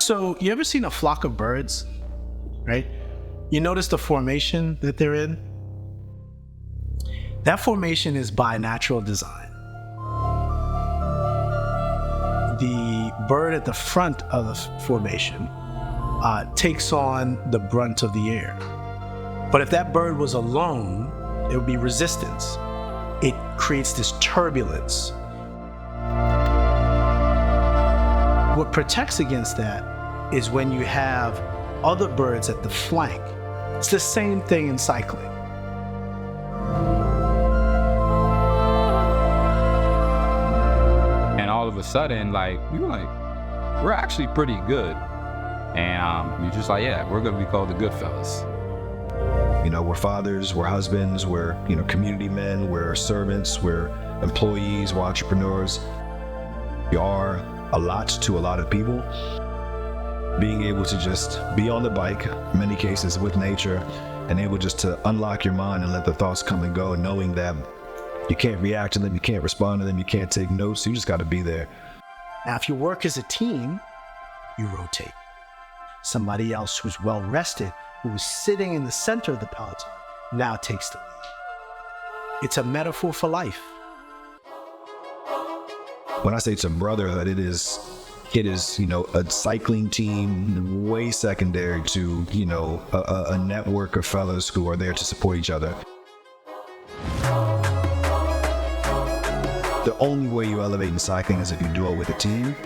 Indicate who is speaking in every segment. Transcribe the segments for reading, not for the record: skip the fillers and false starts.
Speaker 1: So you ever seen a flock of birds, right? You notice the formation that they're in? That formation is by natural design. The bird at the front of the formation takes on the brunt of the air. But if that bird was alone, it would be resistance. It creates this turbulence. What protects against that is when you have other birds at the flank. It's the same thing in cycling.
Speaker 2: And all of a sudden, we're actually pretty good. And you're just like, yeah, we're gonna be called the Goodfellas.
Speaker 3: We're fathers, we're husbands, we're, community men, we're servants, we're employees, we're entrepreneurs. We are a lot to a lot of people. Being able to just be on the bike, in many cases with nature, and able just to unlock your mind and let the thoughts come and go, knowing that you can't react to them, you can't respond to them, you can't take notes, you just gotta be there.
Speaker 1: Now, if you work as a team, you rotate. Somebody else who's well rested, who was sitting in the center of the peloton, now takes the lead. It's a metaphor for life.
Speaker 3: When I say it's a brotherhood, it is, a cycling team way secondary to, a network of fellows who are there to support each other. The only way you elevate in cycling is if you do it with a team.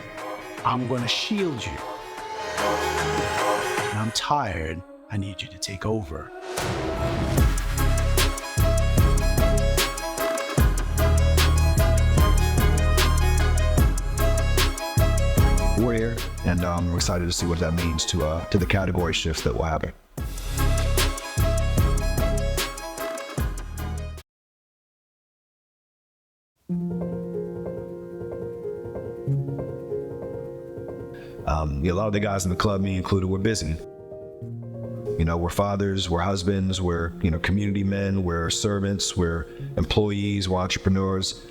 Speaker 1: I'm gonna shield you. And I'm tired. I need you to take over.
Speaker 3: We're here, and we're excited to see what that means to the category shifts that will happen. A lot of the guys in the club, me included, we're busy. We're fathers, we're husbands, we're, community men, we're servants, we're employees, we're entrepreneurs.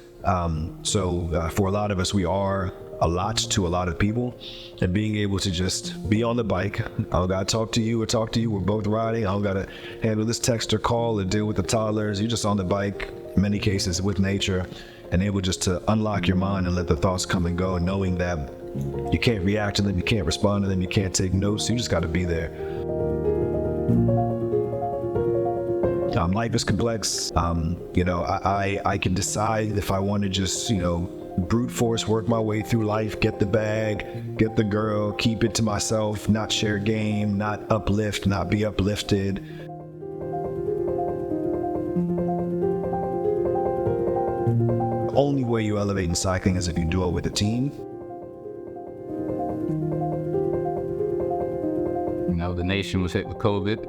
Speaker 3: So for a lot of us, we are a lot to a lot of people, and being able to just be on the bike. I don't gotta talk to you or talk to you. We're both riding. I don't gotta handle this text or call or deal with the toddlers. You're just on the bike, in many cases with nature, and able just to unlock your mind and let the thoughts come and go, knowing that you can't react to them, you can't respond to them, you can't take notes. You just gotta be there. Life is complex. I can decide if I want to just, brute force work my way through life, get the bag, get the girl, keep it to myself, not share game, not uplift, not be uplifted. The only way you elevate in cycling is if you do it with a team.
Speaker 2: The nation was hit with COVID.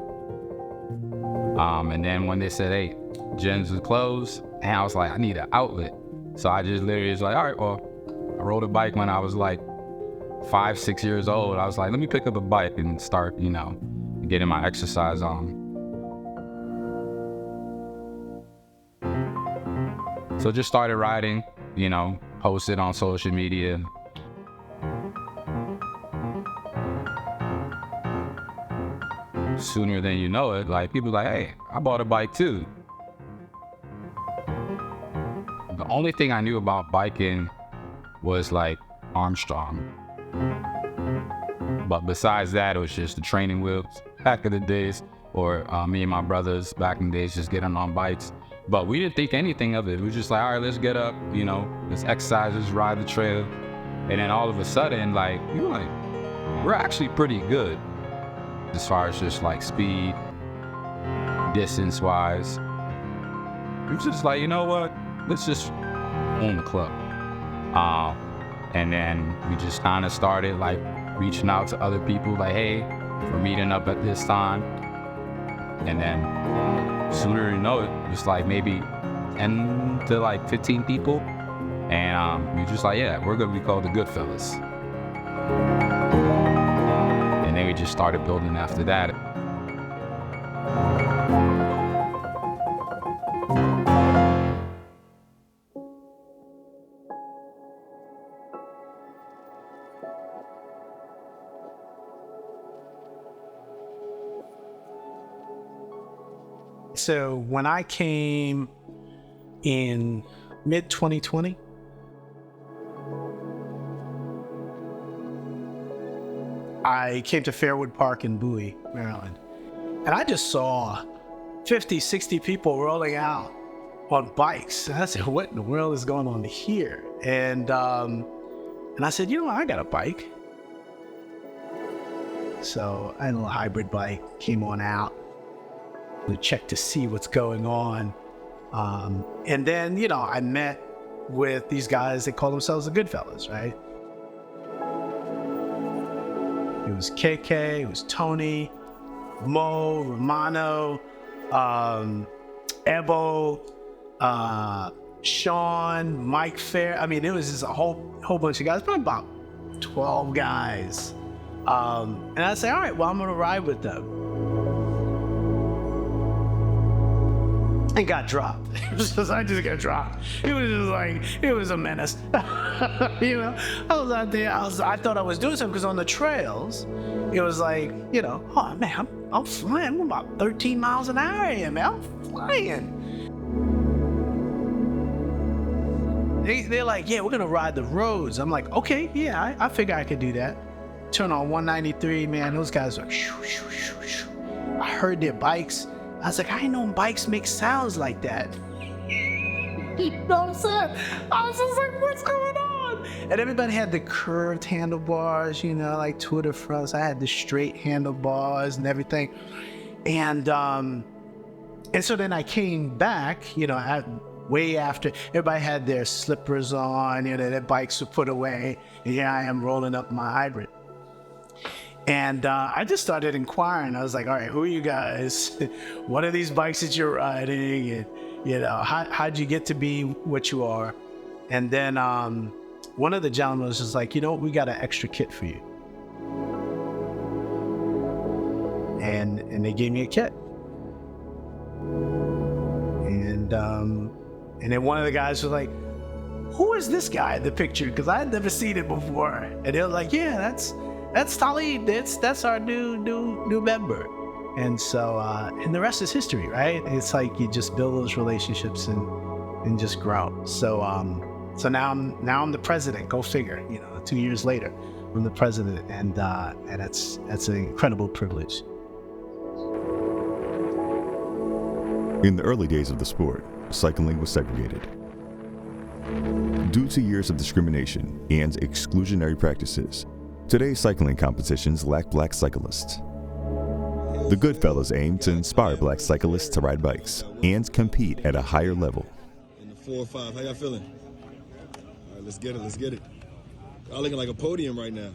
Speaker 2: And then when they said, hey, gyms are closed, and I was like, I need an outlet. So I just literally was like, all right, well, I rode a bike when I was like 5, 6 years old. I was like, let me pick up a bike and start, getting my exercise on. So just started riding, posted on social media. Sooner than you know it, people like, hey, I bought a bike too. The only thing I knew about biking was Armstrong. But besides that, it was just the training wheels back in the days, or me and my brothers back in the days just getting on bikes. But we didn't think anything of it. We were just like, all right, let's get up, let's exercise, let's ride the trail. And then all of a sudden, we're actually pretty good as far as just speed, distance wise. We were just like, you know what? Let's just own the club. And then we just kind of started reaching out to other people, hey, we're meeting up at this time. And then sooner you know it, it's maybe 10 to 15 people. And we're just like, yeah, we're gonna be called the Goodfellas. And then we just started building after that.
Speaker 1: so when I came in mid-2020, I came to Fairwood Park in Bowie, Maryland. And I just saw 50, 60 people rolling out on bikes. And I said, what in the world is going on here? And I said, you know, I got a bike. So I had a little hybrid bike, came on out to check to see what's going on. And then, you know, I met with these guys, they call themselves the Goodfellas, right? It was KK, it was Tony, Mo, Romano, Ebo, Sean, Mike Fair. I mean, it was just a whole bunch of guys, probably about 12 guys. And I say, all right, well, I'm gonna ride with them. And got dropped. I just got dropped. It was just like, it was a menace. You know, I was out there, I thought I was doing something, because on the trails, it was like, you know, oh man, I'm flying. I'm about 13 miles an hour here, man. I'm flying. They're like, yeah, we're gonna ride the roads. I'm like, okay, yeah, I figure I could do that. Turn on 193, man, those guys are shoo, shoo, shoo, shoo. I heard their bikes. I was like, I didn't know bikes make sounds like that. You know what I'm saying? I was just like, what's going on? And everybody had the curved handlebars, you know, like Tour de France. I had the straight handlebars and everything. And so then I came back, you know, way after everybody had their slippers on, you know, their bikes were put away. And here I am rolling up my hybrid. And I just started inquiring. I was like, all right, who are you guys? What are these bikes that you're riding? And, you know, how'd you get to be what you are? And then one of the gentlemen was just like, you know what, we got an extra kit for you. And they gave me a kit. And then one of the guys was like, who is this guy in the picture? Because I had never seen it before. And they were like, yeah, that's Talib. That's our new member. And so and the rest is history, right? It's like you just build those relationships and just grow. So now I'm the president. Go figure. You know, 2 years later, I'm the president, and that's an incredible privilege.
Speaker 4: In the early days of the sport, cycling was segregated. Due to years of discrimination and exclusionary practices, today's cycling competitions lack black cyclists. The Goodfellas aim to inspire black cyclists to ride bikes and compete at a higher level.
Speaker 5: In the 4 or 5, how y'all feeling? All right, let's get it. Y'all looking like a podium right now.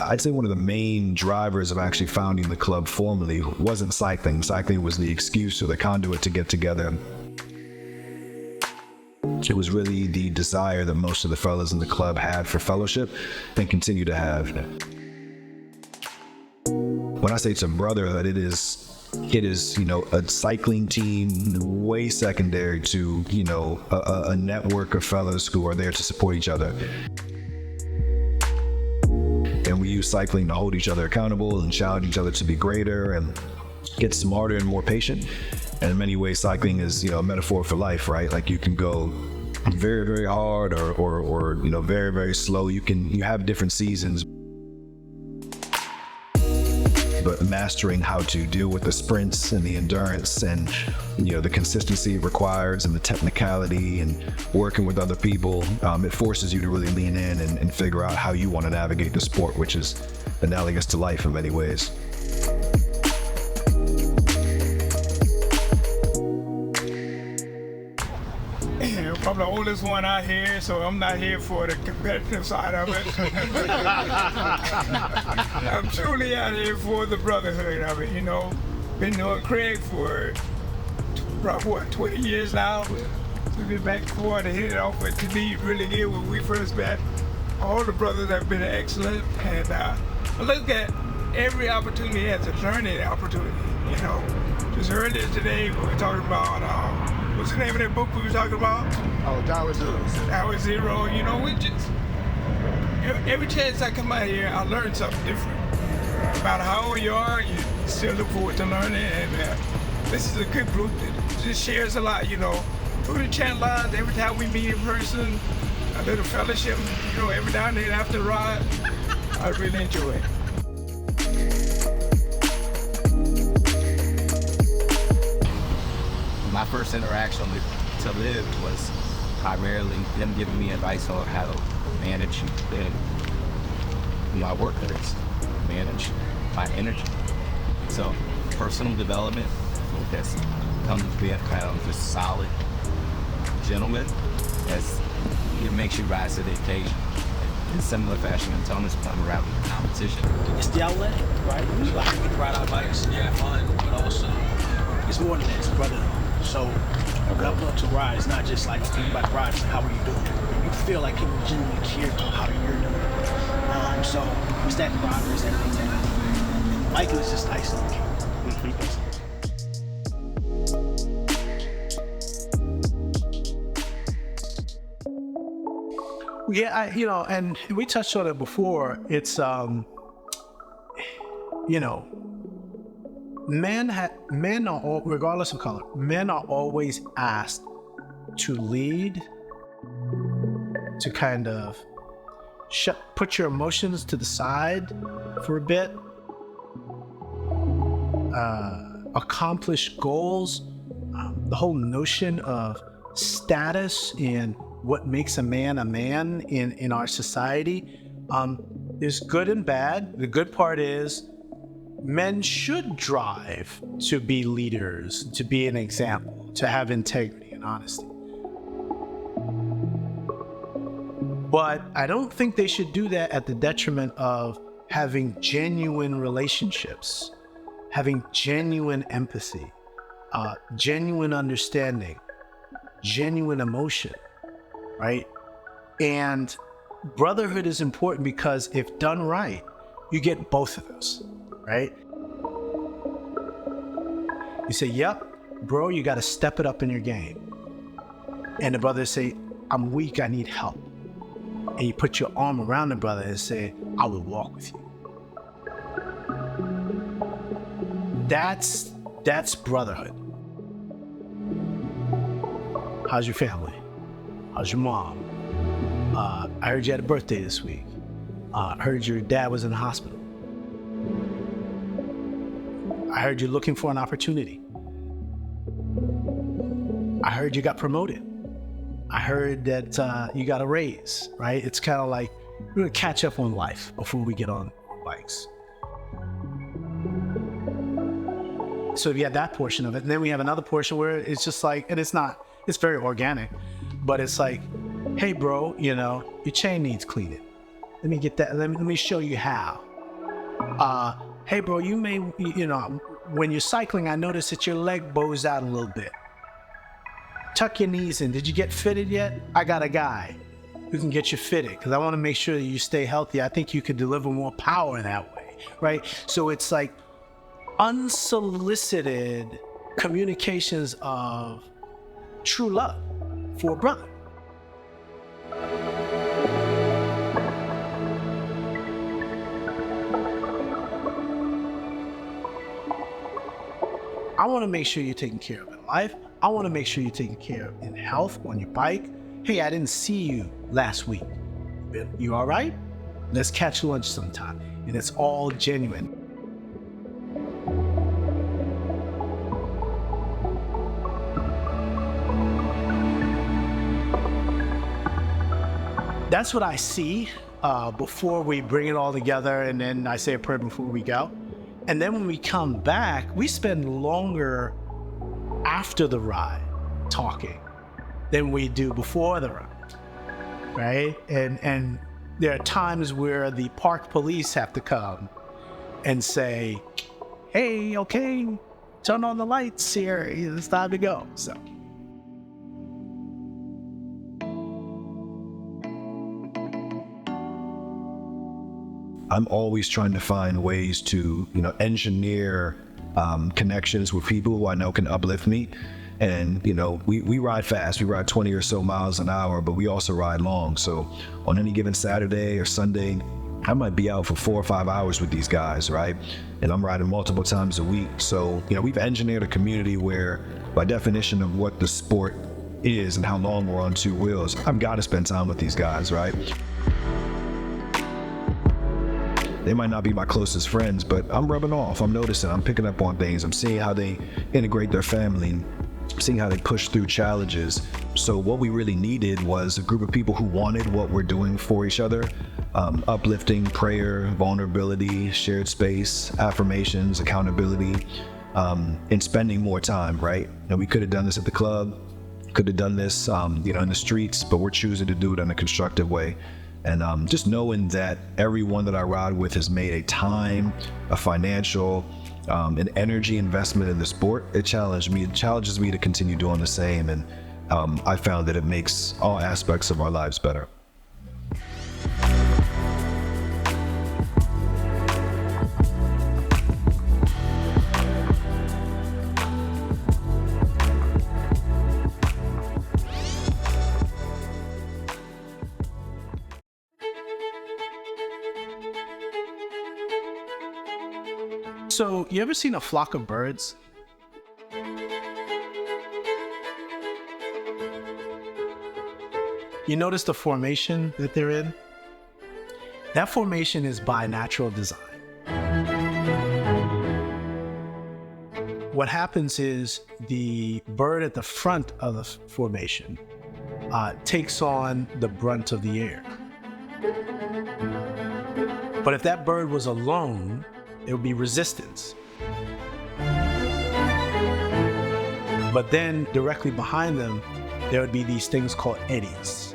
Speaker 3: I'd say one of the main drivers of actually founding the club formally wasn't cycling. Cycling was the excuse or the conduit to get together. It was really the desire that most of the fellas in the club had for fellowship and continue to have. When I say it's a brotherhood, it is, you know, a cycling team way secondary to, you know, a network of fellas who are there to support each other. And we use cycling to hold each other accountable and challenge each other to be greater and get smarter and more patient. And in many ways, cycling is, you know, a metaphor for life, right? Like you can go very, very hard or you know, very, very slow. You have different seasons. But mastering how to deal with the sprints and the endurance and, you know, the consistency it requires and the technicality and working with other people, it forces you to really lean in and figure out how you want to navigate the sport, which is analogous to life in many ways.
Speaker 6: I'm the oldest one out here, so I'm not here for the competitive side of it. I'm truly out here for the brotherhood of it, you know. Been knowing Craig for about, 20 years now. We've been back and forth to hit it off with Talib really good when we first met. All the brothers have been excellent, and I look at every opportunity as a learning opportunity, you know. Just earlier today, we were talking about, what's the name of that book we were talking about?
Speaker 7: Oh, Tower Zero.
Speaker 6: Tower Zero. You know, we just, every chance I come out here, I learn something different. no matter how old you are, you still look forward to learning. And this is a good group that just shares a lot, you know. Through the chat lines, every time we meet in person, a little fellowship, you know, every now and then after the ride, I really enjoy it.
Speaker 7: My first interaction to Live was primarily them giving me advice on how to manage my work ethics, manage my energy. So personal development has come to be a kind of just solid gentleman as it makes you rise to the occasion. In similar fashion, and Thomas come around with competition.
Speaker 8: It's the outlet, right? We like to get to ride our bikes, yeah, fun, but also it's more than that, it's brotherhood. So when I want to ride, it's not just like think about the ride, it's like how are you doing? You feel like people genuinely care about how you're doing. So it's that camaraderie, it's everything that biking is just icing on the cake.
Speaker 1: Yeah, you know, and we touched on it before. It's, you know, men are all, regardless of color, men are always asked to lead, to kind of put your emotions to the side for a bit, accomplish goals. The whole notion of status and what makes a man in our society. There's good and bad. The good part is men should drive to be leaders, to be an example, to have integrity and honesty. But I don't think they should do that at the detriment of having genuine relationships, having genuine empathy, genuine understanding, genuine emotion. Right? And brotherhood is important because if done right, you get both of those, right? You say, yep, bro, you got to step it up in your game. And the brother say, I'm weak, I need help. And you put your arm around the brother and say, I will walk with you. That's brotherhood. How's your family? How's your mom? I heard you had a birthday this week. I heard your dad was in the hospital. I heard you're looking for an opportunity. I heard you got promoted. I heard that you got a raise, right? It's kind of like we're gonna catch up on life before we get on bikes. So we have that portion of it. And then we have another portion where it's just like, and it's very organic. But it's like, hey, bro, you know, your chain needs cleaning. Let me get that. Let me show you how. Hey, bro, you may, you know, when you're cycling, I noticed that your leg bows out a little bit. Tuck your knees in. Did you get fitted yet? I got a guy who can get you fitted because I want to make sure that you stay healthy. I think you could deliver more power that way, right? So it's like unsolicited communications of true love for a brother. I want to make sure you're taken care of in life. I want to make sure you're taken care of in health, on your bike. Hey, I didn't see you last week. You all right? Let's catch lunch sometime. And it's all genuine. That's what I see before we bring it all together, and then I say a prayer before we go. And then when we come back, we spend longer after the ride talking than we do before the ride, right? And there are times where the park police have to come and say, hey, okay, turn on the lights here, it's time to go, so.
Speaker 3: I'm always trying to find ways to, you know, engineer connections with people who I know can uplift me. And, you know, we ride fast. We ride 20 or so miles an hour, but we also ride long. So on any given Saturday or Sunday, I might be out for 4 or 5 hours with these guys, right? And I'm riding multiple times a week. So, we've engineered a community where, by definition of what the sport is and how long we're on two wheels, I've got to spend time with these guys, right? They might not be my closest friends, but I'm rubbing off. I'm noticing, I'm picking up on things. I'm seeing how they integrate their family, seeing how they push through challenges. So what we really needed was a group of people who wanted what we're doing for each other. Uplifting, prayer, vulnerability, shared space, affirmations, accountability, and spending more time, right? And we could have done this at the club, could have done this, in the streets, but we're choosing to do it in a constructive way. And just knowing that everyone that I ride with has made a time, a financial, an energy investment in the sport, it challenges me to continue doing the same. And I found that it makes all aspects of our lives better.
Speaker 1: So, you ever seen a flock of birds? You notice the formation that they're in? That formation is by natural design. What happens is the bird at the front of the formation takes on the brunt of the air. But if that bird was alone, there would be resistance. But then directly behind them, there would be these things called eddies.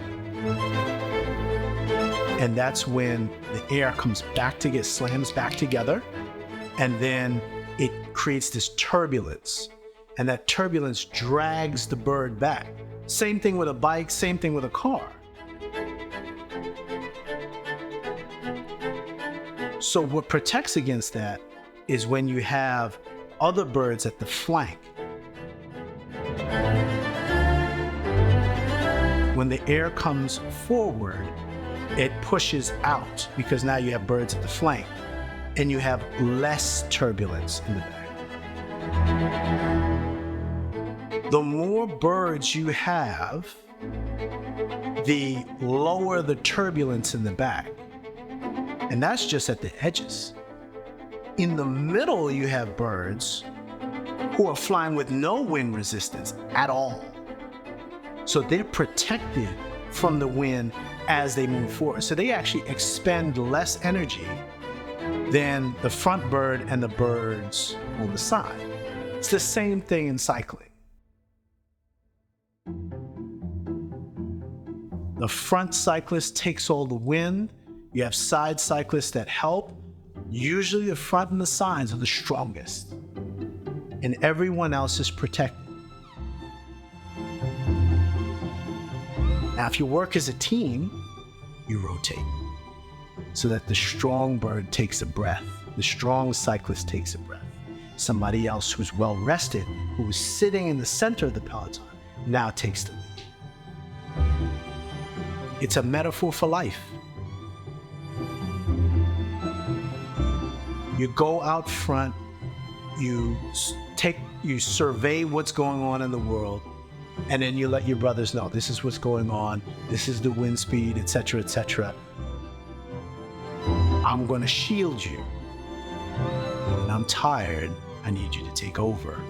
Speaker 1: And that's when the air comes back to slams back together, and then it creates this turbulence. And that turbulence drags the bird back. Same thing with a bike, same thing with a car. So what protects against that is when you have other birds at the flank. When the air comes forward, it pushes out because now you have birds at the flank and you have less turbulence in the back. The more birds you have, the lower the turbulence in the back. And that's just at the edges. In the middle, you have birds who are flying with no wind resistance at all. So they're protected from the wind as they move forward. So they actually expend less energy than the front bird and the birds on the side. It's the same thing in cycling. The front cyclist takes all the wind. You have side cyclists that help. Usually the front and the sides are the strongest, and everyone else is protected. Now, if you work as a team, you rotate so that the strong bird takes a breath, the strong cyclist takes a breath. Somebody else who's well rested, who was sitting in the center of the peloton, now takes the lead. It's a metaphor for life. You go out front, you survey what's going on in the world, and then you let your brothers know, this is what's going on, this is the wind speed, etc., etc. I'm going to shield you. When I'm tired, I need you to take over.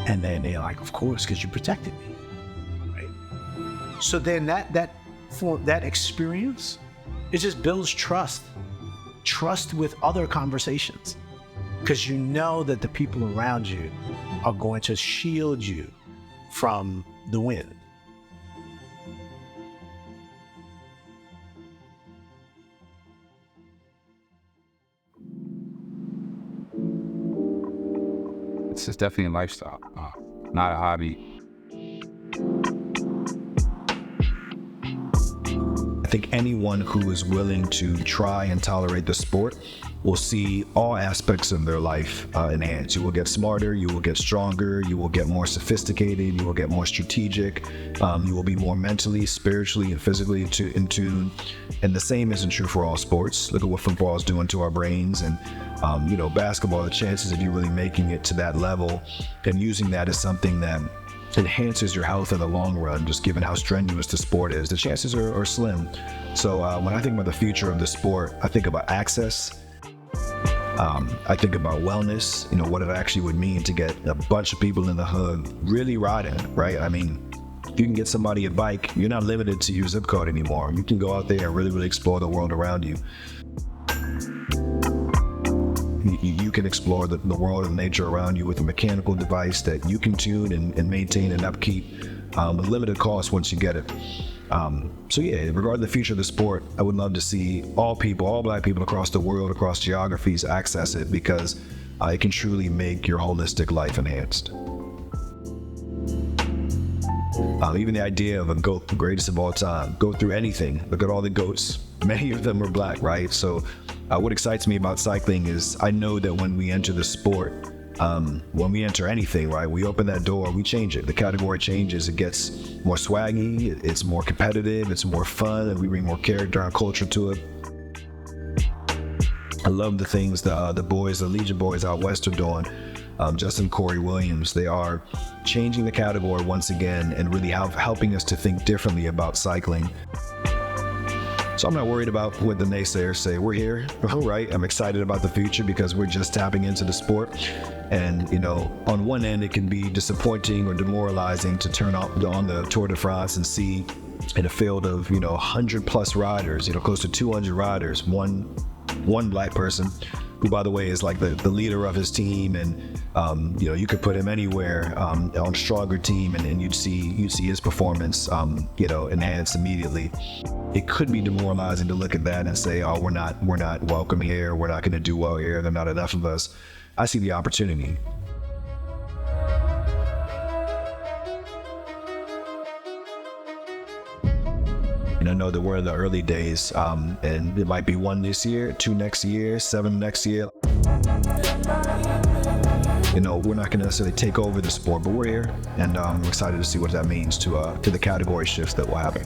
Speaker 1: And then they're like, of course, because you protected me, right? So then that experience, it just builds trust with other conversations, because you know that the people around you are going to shield you from the wind.
Speaker 2: It's definitely a lifestyle, not a hobby.
Speaker 3: I think anyone who is willing to try and tolerate the sport will see all aspects of their life enhanced. You will get smarter, you will get stronger, you will get more sophisticated, you will get more strategic, you will be more mentally, spiritually, and physically in tune. And the same isn't true for all sports. Look at what football is doing to our brains, and basketball, the chances of you really making it to that level and using that as something that enhances your health in the long run, just given how strenuous the sport is, the chances are slim. So when I think about the future of the sport, I think about access. I think about wellness, what it actually would mean to get a bunch of people in the hood really riding, right? I mean, if you can get somebody a bike, you're not limited to your zip code anymore. You can go out there and really, really explore the world around you. You can explore the world and nature around you with a mechanical device that you can tune and maintain and upkeep with limited cost once you get it. So yeah, regarding the future of the sport, I would love to see all black people across the world, across geographies, access it, because it can truly make your holistic life enhanced. Even the idea of a GOAT, the greatest of all time, go through anything. Look at all the GOATs. Many of them are black, right? So what excites me about cycling is I know that when we enter the sport, when we enter anything, right, we open that door, we change it. The category changes. It gets more swaggy, it's more competitive, it's more fun, and we bring more character and culture to it. I love the things the boys, the Legion boys out west are doing. Justin Corey Williams, they are changing the category once again and really helping us to think differently about cycling. So I'm not worried about what the naysayers say. We're here, all right? I'm excited about the future because we're just tapping into the sport. And, on one end, it can be disappointing or demoralizing to turn on the Tour de France and see in a field of, 100 plus riders, close to 200 riders, one black person, who, by the way, is like the leader of his team, and you could put him anywhere on a stronger team, and you'd see his performance, enhanced immediately. It could be demoralizing to look at that and say, "Oh, we're not welcome here. We're not going to do well here. There are not enough of us." I see the opportunity. And I know that we're in the early days, and it might be 1 this year, 2 next year, 7 next year. We're not going to necessarily take over the sport, but we're here, and I'm excited to see what that means to the category shifts that will happen.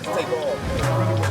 Speaker 5: Take off.